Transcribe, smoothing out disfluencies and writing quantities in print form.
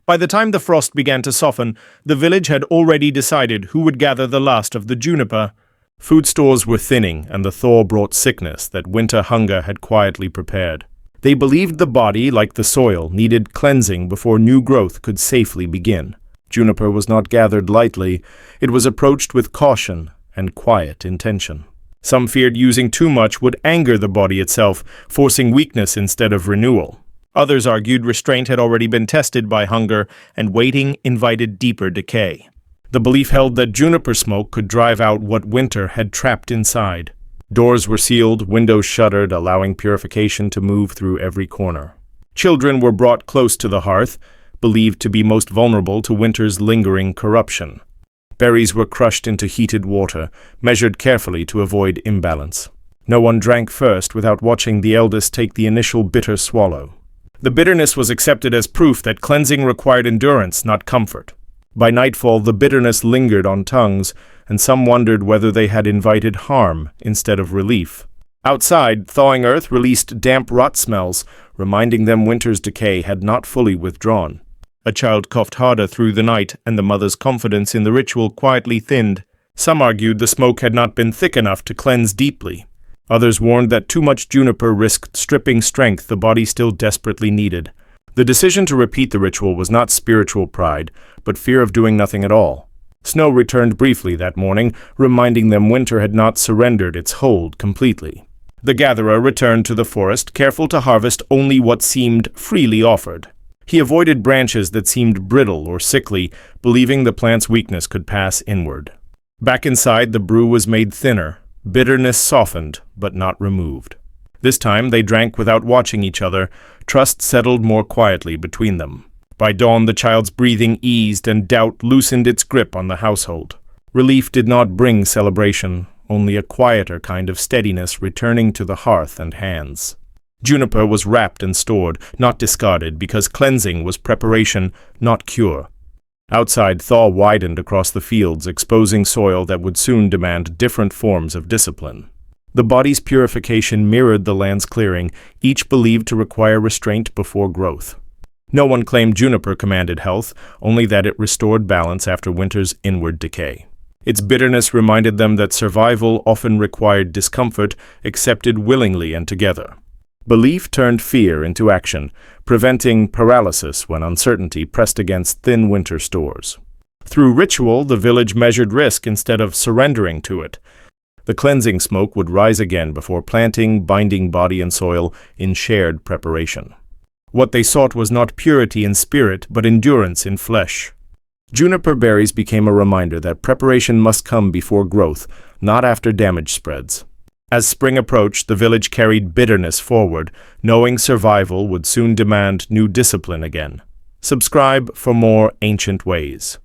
By the time the frost began to soften, the village had already decided who would gather the last of the juniper. Food stores were thinning, and the thaw brought sickness that winter hunger had quietly prepared. They believed the body, like the soil, needed cleansing before new growth could safely begin. Juniper was not gathered lightly. It was approached with caution and quiet intention. Some feared using too much would anger the body itself, forcing weakness instead of renewal. Others argued restraint had already been tested by hunger, and waiting invited deeper decay. The belief held that juniper smoke could drive out what winter had trapped inside. Doors were sealed, windows shuttered, allowing purification to move through every corner. Children were brought close to the hearth, believed to be most vulnerable to winter's lingering corruption. Berries were crushed into heated water, measured carefully to avoid imbalance. No one drank first without watching the eldest take the initial bitter swallow. The bitterness was accepted as proof that cleansing required endurance, not comfort. By nightfall, the bitterness lingered on tongues, and some wondered whether they had invited harm instead of relief. Outside, thawing earth released damp rot smells, reminding them winter's decay had not fully withdrawn. A child coughed harder through the night, and the mother's confidence in the ritual quietly thinned. Some argued the smoke had not been thick enough to cleanse deeply. Others warned that too much juniper risked stripping strength the body still desperately needed. The decision to repeat the ritual was not spiritual pride, but fear of doing nothing at all. Snow returned briefly that morning, reminding them winter had not surrendered its hold completely. The gatherer returned to the forest, careful to harvest only what seemed freely offered. He avoided branches that seemed brittle or sickly, believing the plant's weakness could pass inward. Back inside, the brew was made thinner. Bitterness softened, but not removed. This time they drank without watching each other. Trust settled more quietly between them. By dawn, the child's breathing eased and doubt loosened its grip on the household. Relief did not bring celebration, only a quieter kind of steadiness returning to the hearth and hands. Juniper was wrapped and stored, not discarded, because cleansing was preparation, not cure. Outside, thaw widened across the fields, exposing soil that would soon demand different forms of discipline. The body's purification mirrored the land's clearing, each believed to require restraint before growth. No one claimed juniper commanded health, only that it restored balance after winter's inward decay. Its bitterness reminded them that survival often required discomfort, accepted willingly and together. Belief turned fear into action, preventing paralysis when uncertainty pressed against thin winter stores. Through ritual, the village measured risk instead of surrendering to it. The cleansing smoke would rise again before planting, binding body and soil in shared preparation. What they sought was not purity in spirit, but endurance in flesh. Juniper berries became a reminder that preparation must come before growth, not after damage spreads. As spring approached, the village carried bitterness forward, knowing survival would soon demand new discipline again. Subscribe for more ancient ways.